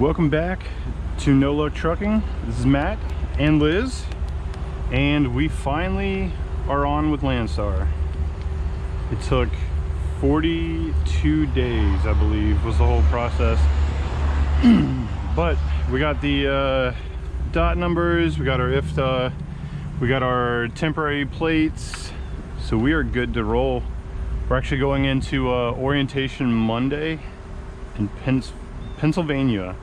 Welcome back to No Luck Trucking. This is Matt and Liz, and we finally are on with Landstar. It took 42 days, I believe, was the whole process. But we got the dot numbers, we got our IFTA, we got our temporary plates, so we are good to roll. We're actually going into orientation Monday in Pennsylvania.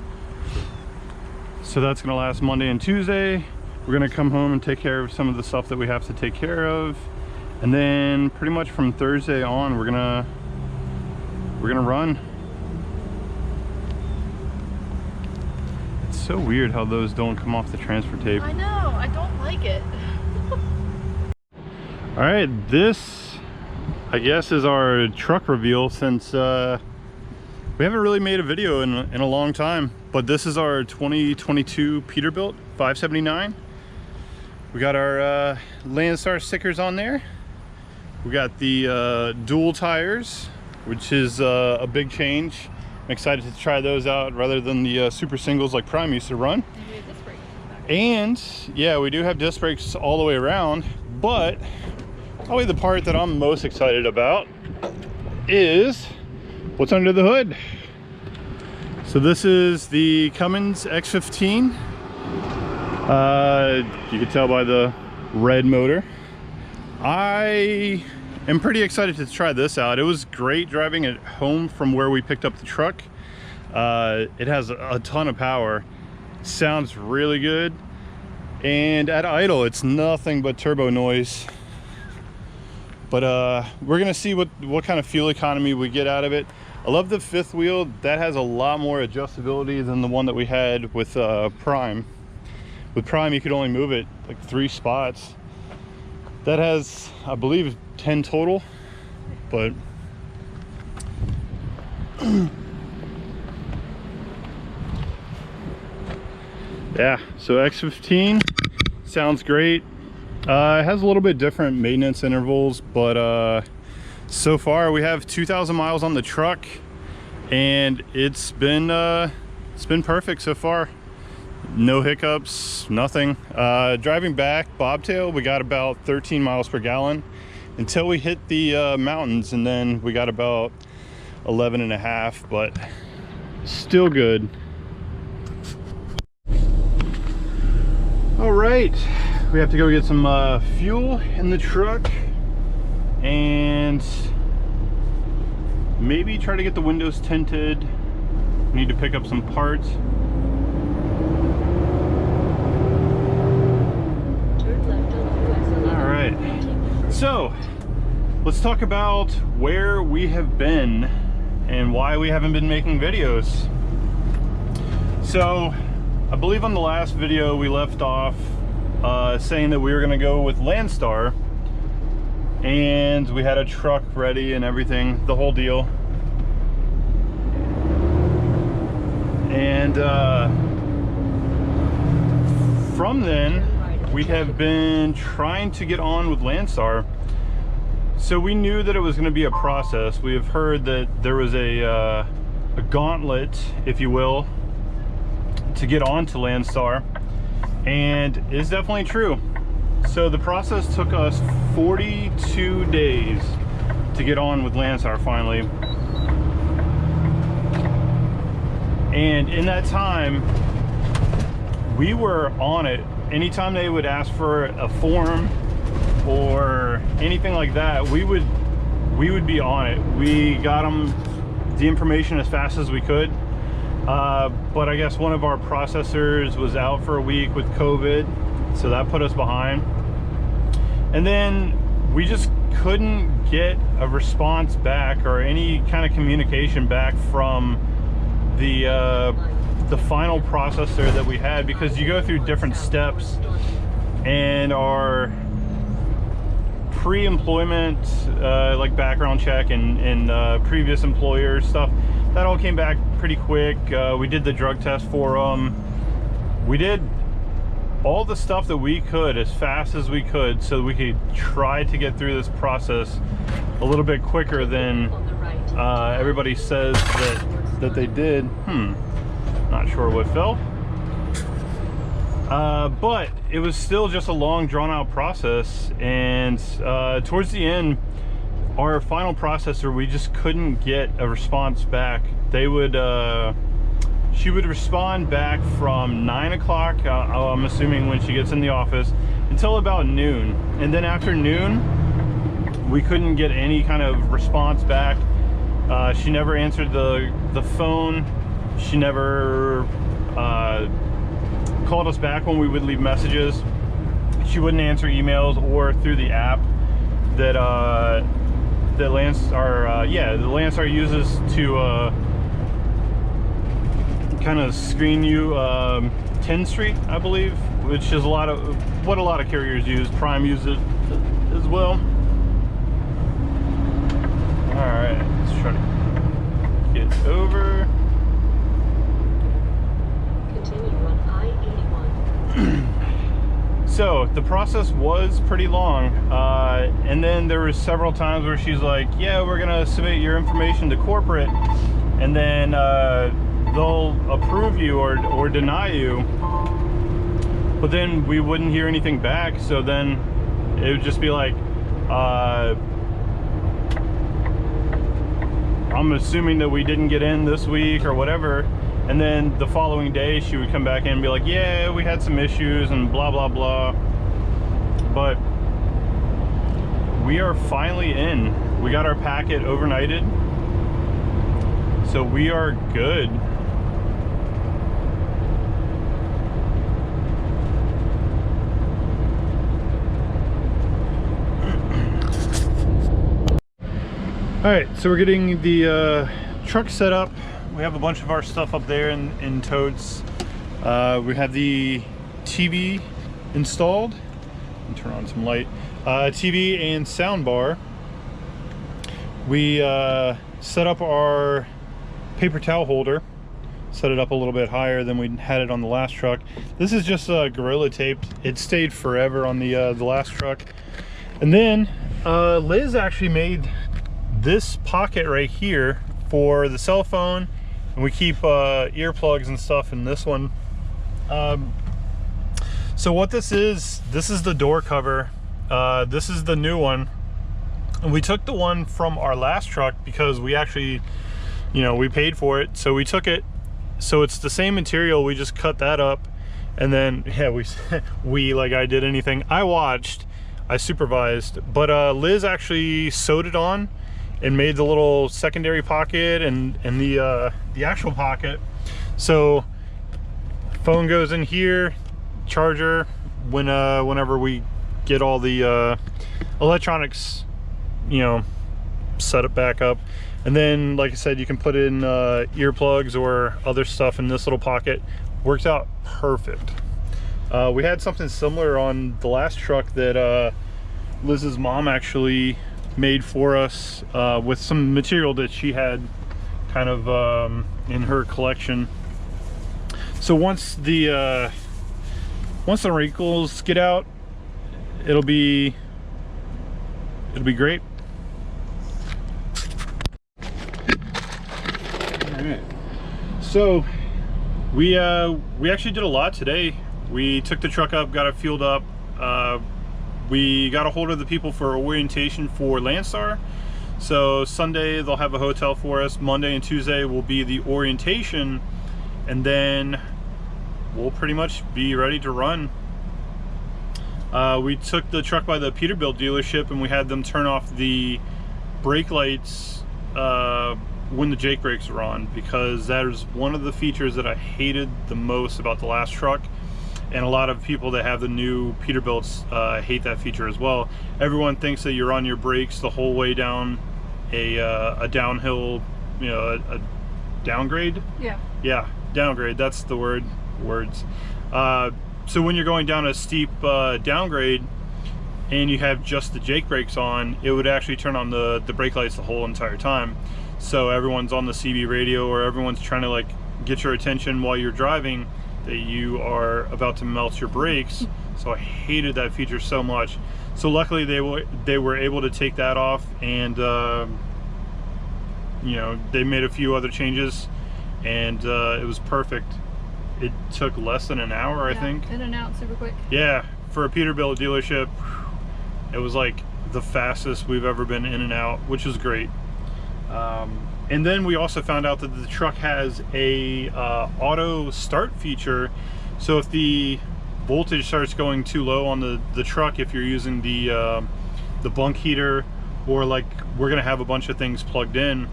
So that's gonna last Monday and Tuesday. We're gonna come home and take care of some of the stuff that we have to take care of. And then pretty much from Thursday on, we're gonna run. It's so weird how those don't come off the transfer tape. I know, I don't like it. All right, this, I guess, is our truck reveal since we haven't really made a video in a long time, but this is our 2022 Peterbilt 579. We got our Landstar stickers on there. We got the dual tires, which is a big change. I'm excited to try those out rather than the super singles like Prime used to run. And yeah, we do have disc brakes all the way around, but probably the part that I'm most excited about is what's under the hood. So this is the Cummins X15. You can tell by the red motor. I am pretty excited to try this out. It was great driving it home from where we picked up the truck. It has a ton of power. Sounds really good. And at idle, it's nothing but turbo noise. But we're gonna see what kind of fuel economy we get out of it. I love the fifth wheel. That has a lot more adjustability than the one that we had with Prime. With Prime, you could only move it like 3 spots. That has, I believe, 10 total, but yeah, so X15 sounds great. It has a little bit different maintenance intervals, but so far we have 2,000 miles on the truck, and it's been perfect so far. No hiccups, nothing. Driving back bobtail, we got about 13 miles per gallon until we hit the mountains, and then we got about 11 and a half, but still good. All right, we have to go get some fuel in the truck and maybe try to get the windows tinted. We need to pick up some parts. All right, so let's talk about where we have been and why we haven't been making videos. So I believe on the last video we left off saying that we were going to go with Landstar, and we had a truck ready and everything, the whole deal. And from then we have been trying to get on with Landstar. So we knew that it was going to be a process. We have heard that there was a gauntlet, if you will, to get on to Landstar, and it's definitely true. So the process took us 42 days to get on with Landstar finally. And in that time, we were on it. Anytime they would ask for a form or anything like that, we would be on it. We got them the information as fast as we could. But I guess one of our processors was out for a week with COVID, so that put us behind. And then we just couldn't get a response back or any kind of communication back from the final processor that we had, because you go through different steps, and our pre-employment like background check and previous employer stuff, that all came back pretty quick. We did the drug test for them. We did all the stuff that we could as fast as we could so we could try to get through this process a little bit quicker than everybody says that they did. Not sure what fell. But it was still just a long, drawn-out process, and towards the end, our final processor, we just couldn't get a response back. They would, she would respond back from 9 o'clock, I'm assuming when she gets in the office, until about noon. And then after noon, we couldn't get any kind of response back. She never answered the phone. She never called us back when we would leave messages. She wouldn't answer emails or through the app that the Landstar uses to kind of screen you 10 Street, I believe, which is what a lot of carriers use. Prime uses it as well. All right, let's try to get over. Continue on I-81. So the process was pretty long, and then there was several times where she's like, yeah, we're gonna submit your information to corporate, and then they'll approve you or deny you, but then we wouldn't hear anything back. So then it would just be like, I'm assuming that we didn't get in this week or whatever. And then the following day she would come back in and be like, yeah, we had some issues and blah, blah, blah. But we are finally in. We got our packet overnighted. So we are good. All right, so we're getting the truck set up. We have a bunch of our stuff up there in totes. We have the TV installed. Let me turn on some light. TV and sound bar. We set up our paper towel holder. Set it up a little bit higher than we had it on the last truck. This is just Gorilla taped. It stayed forever on the last truck. And then Liz actually made this pocket right here for the cell phone, and we keep earplugs and stuff in this one. So what this is the door cover. This is the new one, and we took the one from our last truck because we actually, you know, we paid for it, so we took it. So it's the same material, we just cut that up, and then yeah, we like, I did anything, I watched, I supervised, but Liz actually sewed it on and made the little secondary pocket and the actual pocket. So phone goes in here, charger whenever we get all the electronics, you know, set it back up. And then, like I said, you can put in earplugs or other stuff in this little pocket. Works out perfect. We had something similar on the last truck that Liz's mom actually made for us with some material that she had kind of in her collection. So once the wrinkles get out, it'll be great. All right. So we actually did a lot today. We took the truck up, got it fueled up. We got a hold of the people for orientation for Landstar. So Sunday they'll have a hotel for us. Monday and Tuesday will be the orientation, and then we'll pretty much be ready to run. We took the truck by the Peterbilt dealership and we had them turn off the brake lights when the Jake brakes are on, because that is one of the features that I hated the most about the last truck. And a lot of people that have the new Peterbilts hate that feature as well. Everyone thinks that you're on your brakes the whole way down a downhill, you know, a downgrade. Yeah, downgrade. That's the words. So when you're going down a steep downgrade and you have just the Jake brakes on, it would actually turn on the brake lights the whole entire time. So everyone's on the CB radio, or everyone's trying to like get your attention while you're driving, that you are about to melt your brakes. So I hated that feature so much. So luckily they were able to take that off, and you know, they made a few other changes, and it was perfect. it took less than an hour, I think. In and out super quick. Yeah, for a Peterbilt dealership, it was like the fastest we've ever been in and out, which is great. And then we also found out that the truck has a auto start feature. So if the voltage starts going too low on the truck, if you're using the bunk heater, or like we're gonna have a bunch of things plugged in,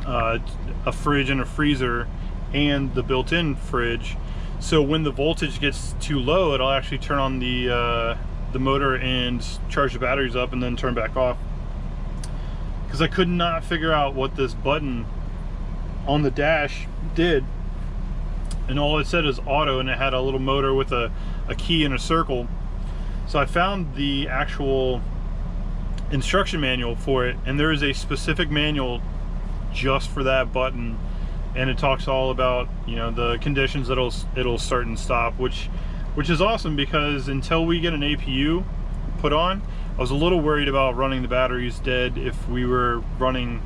a fridge and a freezer and the built-in fridge. So when the voltage gets too low, it'll actually turn on the motor and charge the batteries up and then turn back off. Because I could not figure out what this button on the dash did, and all it said is auto, and it had a little motor with a key and a circle. So I found the actual instruction manual for it, and there is a specific manual just for that button, and it talks all about, you know, the conditions that it'll start and stop, which is awesome, because until we get an APU put on, I was a little worried about running the batteries dead if we were running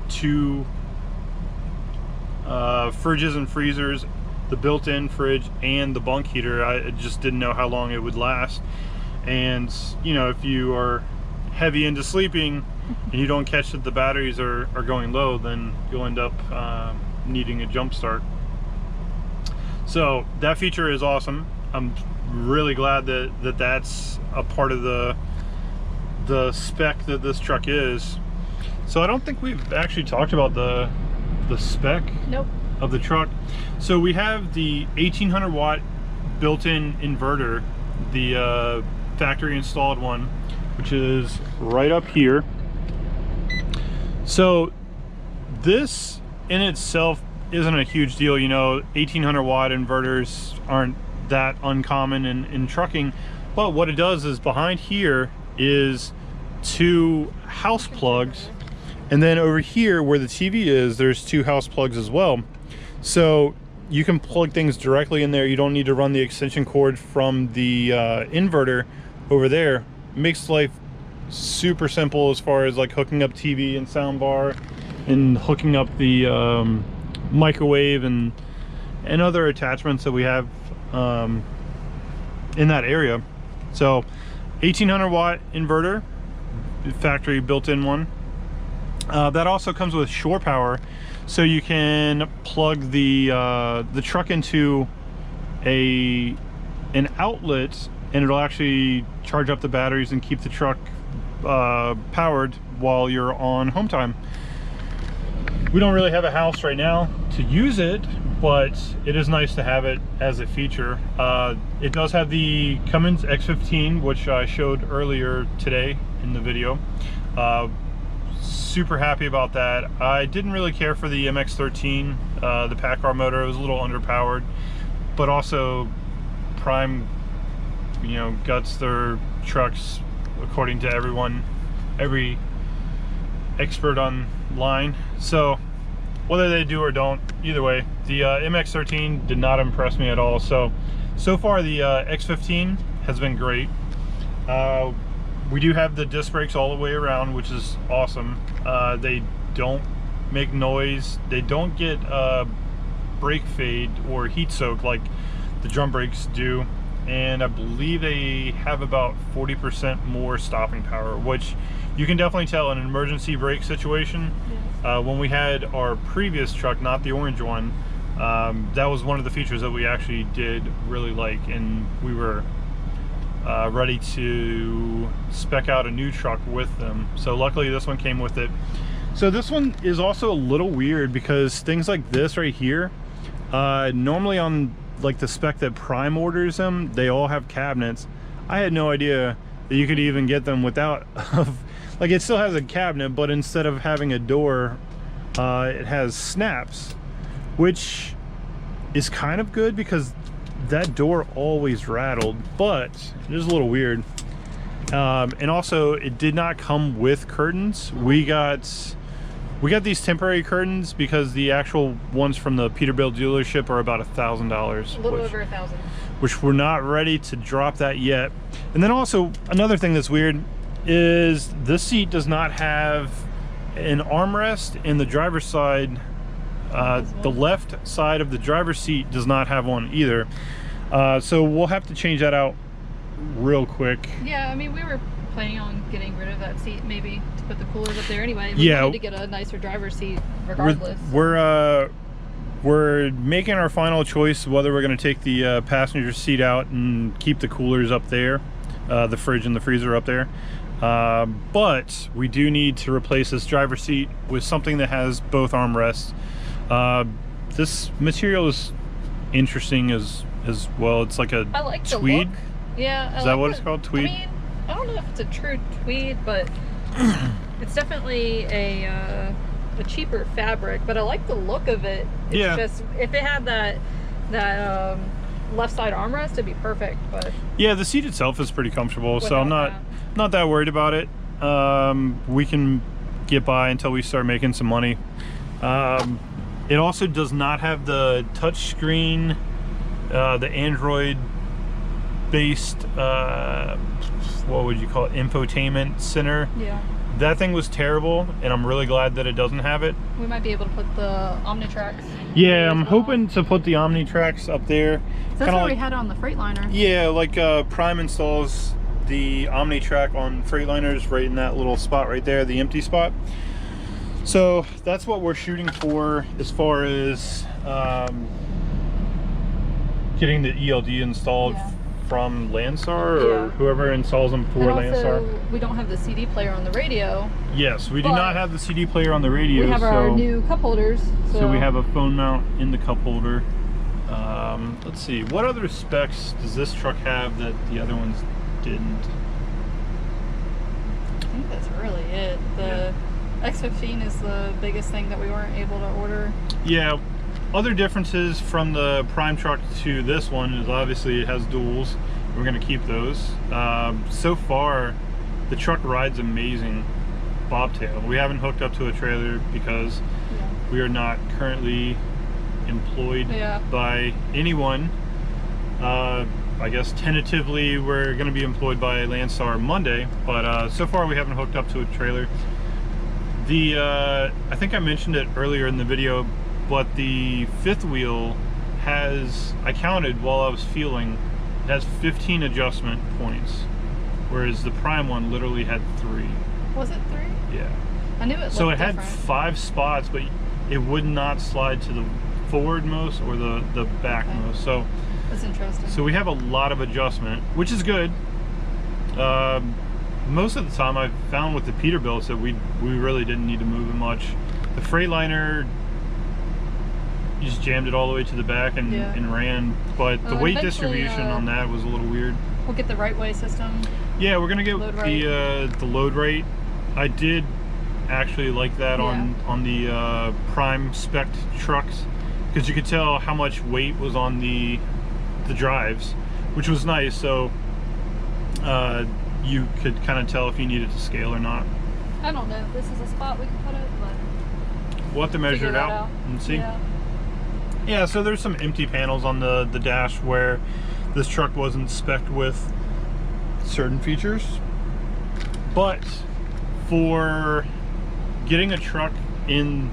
two fridges and freezers, the built-in fridge and the bunk heater. I just didn't know how long it would last. And you know, if you are heavy into sleeping and you don't catch that the batteries are going low, then you'll end up needing a jump start. So that feature is awesome. I'm really glad that that's a part of the spec that this truck is. So I don't think we've actually talked about the spec of the truck. So we have the 1800 watt built-in inverter, the factory installed one, which is right up here. So this in itself isn't a huge deal, you know. 1800 watt inverters aren't that uncommon in trucking, but what it does is behind here is two house plugs, and then over here where the TV is, there's two house plugs as well. So you can plug things directly in there. You don't need to run the extension cord from the inverter over there. It makes life super simple as far as like hooking up TV and sound bar, and hooking up the microwave and other attachments that we have in that area. So 1800 watt inverter, factory built-in one. That also comes with shore power, so you can plug the truck into an outlet, and it'll actually charge up the batteries and keep the truck powered while you're on home time. We don't really have a house right now to use it, but it is nice to have it as a feature. It does have the Cummins X15, which I showed earlier today in the video. Super happy about that. I didn't really care for the MX-13, the PACCAR motor. It was a little underpowered, but also Prime, you know, guts their trucks according to every expert online. So whether they do or don't, either way, the MX-13 did not impress me at all. So far the X15 has been great. We do have the disc brakes all the way around, which is awesome. They don't make noise. They don't get brake fade or heat soak like the drum brakes do. And I believe they have about 40% more stopping power, which you can definitely tell in an emergency brake situation. When we had our previous truck, not the orange one, that was one of the features that we actually did really like, and we were ready to spec out a new truck with them. So luckily this one came with it. So this one is also a little weird, because things like this right here, normally on like the spec that Prime orders them, they all have cabinets. I had no idea that you could even get them without like, it still has a cabinet, but instead of having a door, it has snaps, which is kind of good because that door always rattled, but it is a little weird. And also it did not come with curtains. We got these temporary curtains because the actual ones from the Peterbilt dealership are about $1,000. A little over 1,000. Which we're not ready to drop that yet. And then also another thing that's weird is this seat does not have an armrest, and the driver's side The left side of the driver's seat does not have one either. So we'll have to change that out real quick. Yeah, I mean, we were planning on getting rid of that seat maybe to put the coolers up there anyway. We Yeah, wanted to get a nicer driver's seat regardless. We're making our final choice whether we're going to take the passenger seat out and keep the coolers up there, the fridge and the freezer up there. But we do need to replace this driver's seat with something that has both armrests. This material is interesting as well. It's like a I like tweed. the look. Yeah. Is that what it's called? Tweed? I mean, I don't know if it's a true tweed, but it's definitely a cheaper fabric. But I like the look of it. It's Yeah. just if it had that left side armrest, it'd be perfect. But Yeah, the seat itself is pretty comfortable, so I'm without not that worried about it. We can get by until we start making some money. It also does not have the touch screen, the Android based what would you call it, infotainment center. yeah, That thing was terrible, and I'm really glad that it doesn't have it. we might be able to put the Omnitrax. Yeah, as I'm well. hoping to put the Omnitrax up there. That's Kinda what like, we had on the Freightliner. yeah, like Prime installs the Omnitrack on Freightliners right in that little spot right there, the empty spot. So that's what we're shooting for as far as getting the ELD installed Yeah. from Landstar or Yeah. whoever installs them for And Landstar. also, we don't have the CD player on the radio. Yes, we do but not have the CD player on the radio. We have our new cup holders. So we have a phone mount in the cup holder. Let's see, what other specs does this truck have that the other ones didn't? I think that's really it. The X15 is the biggest thing that we weren't able to order. Yeah, other differences from the Prime truck to this one is obviously it has duals. We're going to keep those. So far, the truck rides amazing bobtail. We haven't hooked up to a trailer because Yeah. we are not currently employed Yeah. by anyone. I guess tentatively we're going to be employed by Landstar Monday, but so far we haven't hooked up to a trailer. I think I mentioned it earlier in the video, but the fifth wheel has, I counted while I was fueling, it has 15 adjustment points, whereas the Prime one literally had 3. Was it 3? Yeah. I knew it looked So it had different. 5 spots, but it would not slide to the forwardmost or the backmost. So That's interesting. So we have a lot of adjustment, which is good. Most of the time I've found with the Peterbilts that we really didn't need to move it much. The Freightliner, you just jammed it all the way to the back and, Yeah. and ran, but the weight eventually, distribution on that was a little weird. We'll get the right way system. Yeah, we're gonna get Load rate. the load rate. I did actually like that on the Prime spec trucks, because you could tell how much weight was on the drives, which was nice. So you could kind of tell if you needed to scale or not. I don't know if this is a spot we can put it, but We'll have to measure figure it that out and see. Yeah. Yeah, so there's some empty panels on the dash where this truck wasn't spec'd with certain features. But for getting a truck in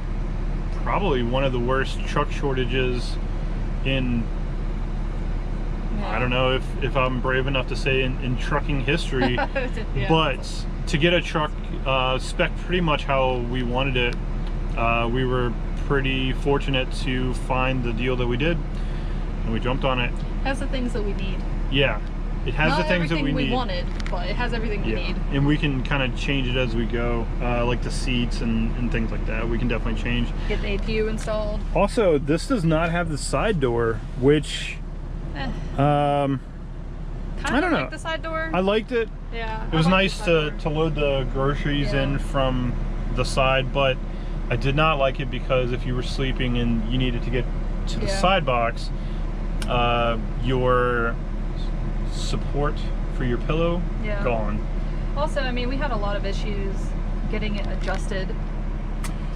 probably one of the worst truck shortages in, I don't know if I'm brave enough to say in trucking history, Yeah. but to get a truck spec'd pretty much how we wanted it, we were pretty fortunate to find the deal that we did, and we jumped on it. has the things that we need. Yeah, it has Not the things that everything we need. wanted, but it has everything we need. And we can kind of change it as we go, like the seats and things like that. We can definitely change. Get the APU installed. Also, this does not have the side door, which Kind I don't know. like the side door. I liked it. Yeah. It was I like nice the side to door. load the groceries Yeah. in from the side, but I did not like it because if you were sleeping and you needed to get to the Yeah. side box, your support for your pillow Yeah. gone. Also, I mean, we had a lot of issues getting it adjusted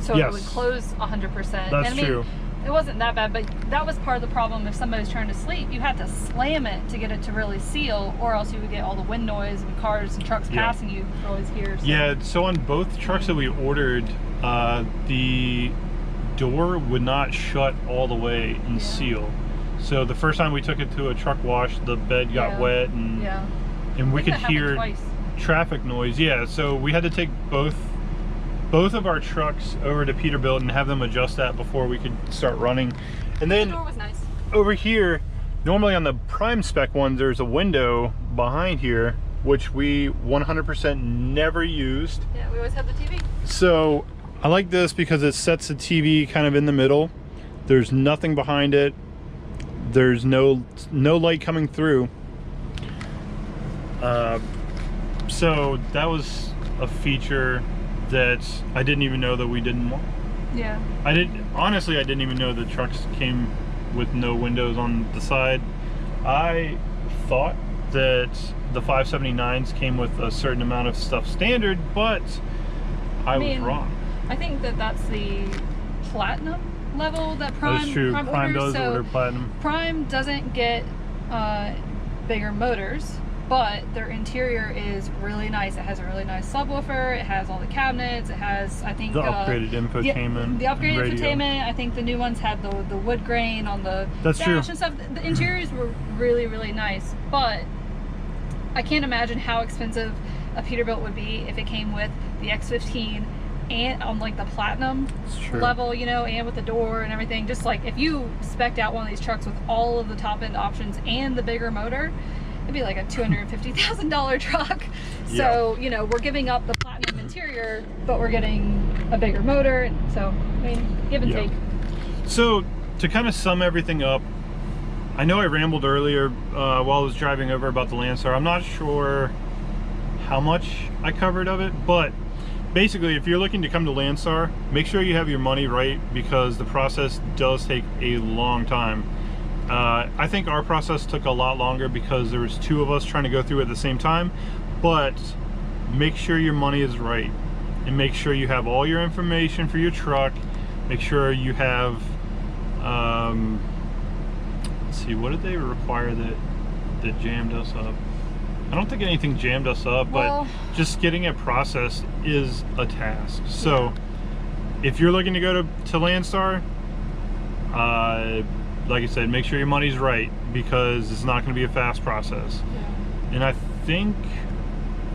so it would Yes. close 100%. That's and I mean, true. It wasn't that bad, but that was part of the problem. If somebody's trying to sleep, you had to slam it to get it to really seal, or else you would get all the wind noise and cars and trucks Yeah. passing you. You could always hear. So. Yeah, so on both trucks that we ordered, the door would not shut all the way and seal. So the first time we took it to a truck wash, the bed got wet, and we could hear traffic noise. Yeah, so we had to take both of our trucks over to Peterbilt and have them adjust that before we could start running. And then the door was nice. Over here, normally on the Prime spec ones, there's a window behind here, which we 100% never used. Yeah, we always had the TV. So I like this because it sets the TV kind of in the middle. There's nothing behind it. There's no light coming through. So that was a feature that I didn't even know that we didn't want. Yeah. Honestly, I didn't even know the trucks came with no windows on the side. I thought that the 579s came with a certain amount of stuff standard, but I was wrong. I think that that's the platinum level that Prime. That's true. Prime orders. does order platinum. Prime doesn't get bigger motors, but their interior is really nice. It has a really nice subwoofer. It has all the cabinets. It has, I think, the upgraded infotainment. The upgraded radio. infotainment. I think the new ones had the wood grain on the dash and stuff. The interiors were really, really nice, but I can't imagine how expensive a Peterbilt would be if it came with the X15 and on like the platinum level, you know, and with the door and everything. Just like if you spec'd out one of these trucks with all of the top end options and the bigger motor, it'd be like a $250,000 truck. So, you know, we're giving up the platinum interior, but we're getting a bigger motor. And so, I mean, give and take. So to kind of sum everything up, I know I rambled earlier while I was driving over about the Landstar. I'm not sure how much I covered of it, but basically, if you're looking to come to Landstar, make sure you have your money right, because the process does take a long time. I think our process took a lot longer because there was 2 of us trying to go through at the same time, but make sure your money is right, and make sure you have all your information for your truck. Make sure you have, let's see, what did they require that jammed us up? I don't think anything jammed us up, but just getting it processed is a task. So if you're looking to go to Landstar, like I said, make sure your money's right, because it's not going to be a fast process. And I think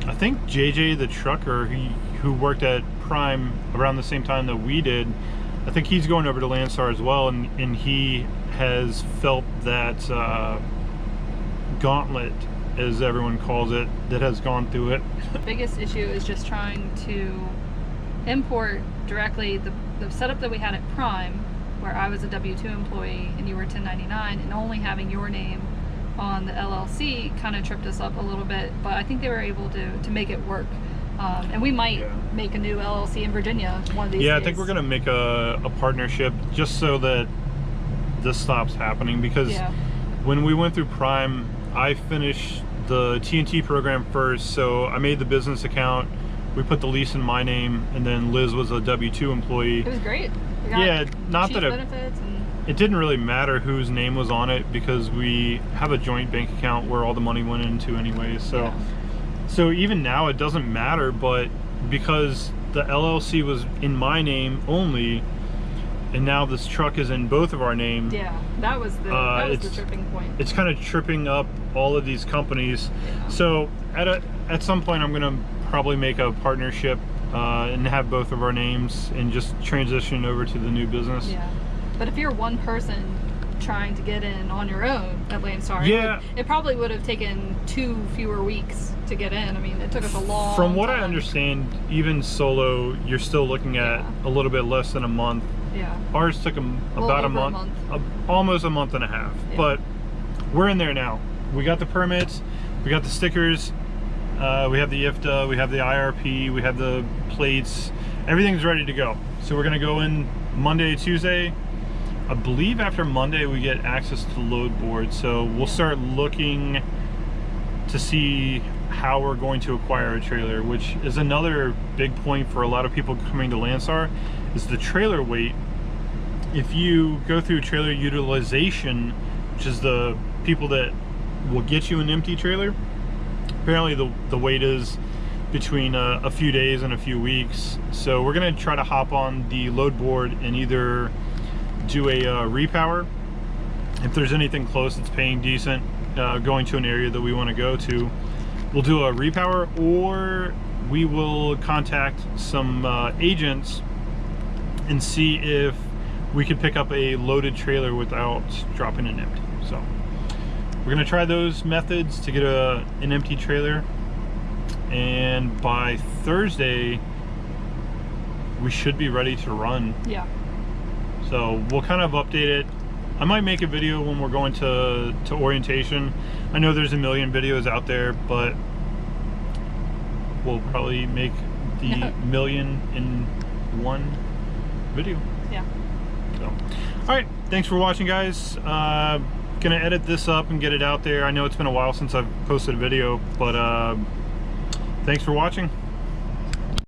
JJ the trucker who worked at Prime around the same time that we did, I think he's going over to Landstar as well, and he has felt that gauntlet, as everyone calls it, that has gone through it. The biggest issue is just trying to import directly the setup that we had at Prime, where I was a W-2 employee and you were 1099, and only having your name on the LLC kind of tripped us up a little bit, but I think they were able to make it work. And we might make a new LLC in Virginia one of these days. I think we're going to make a partnership just so that this stops happening, because when we went through Prime, I finished the TNT program first, so I made the business account. We put the lease in my name, and then Liz was a W-2 employee. It was great. We got not that benefits it didn't really matter whose name was on it, because we have a joint bank account where all the money went into anyway. So, so even now it doesn't matter, but because the LLC was in my name only, and now this truck is in both of our names. Yeah, that was the tripping point. It's kind of tripping up all of these companies. So at some point, I'm gonna probably make a partnership and have both of our names and just transition over to the new business. Yeah, but if you're one person trying to get in on your own at Landstar, it probably would have taken 2 fewer weeks to get in. I mean, it took us a long From what time. I understand, even solo, you're still looking at a little bit less than a month. Ours took about a month, almost a month and a half, but we're in there now. We got the permits, we got the stickers, we have the IFTA, we have the IRP, we have the plates, everything's ready to go. So we're gonna go in Monday, Tuesday. I believe after Monday we get access to the load board, so we'll start looking to see how we're going to acquire a trailer, which is another big point for a lot of people coming to Landstar, is the trailer weight. If you go through trailer utilization, which is the people that will get you an empty trailer, apparently the weight is between a few days and a few weeks. So we're gonna try to hop on the load board and either do a repower if there's anything close that's paying decent, going to an area that we want to go to. We'll do a repower, or we will contact some agents and see if we could pick up a loaded trailer without dropping an empty. So we're gonna try those methods to get an empty trailer, and by Thursday we should be ready to run. Yeah. So we'll kind of update it. I might make a video when we're going to orientation. I know there's a million videos out there, but we'll probably make the million in one video. Yeah. So, all right, thanks for watching, guys. Gonna edit this up and get it out there. I know it's been a while since I've posted a video, but thanks for watching.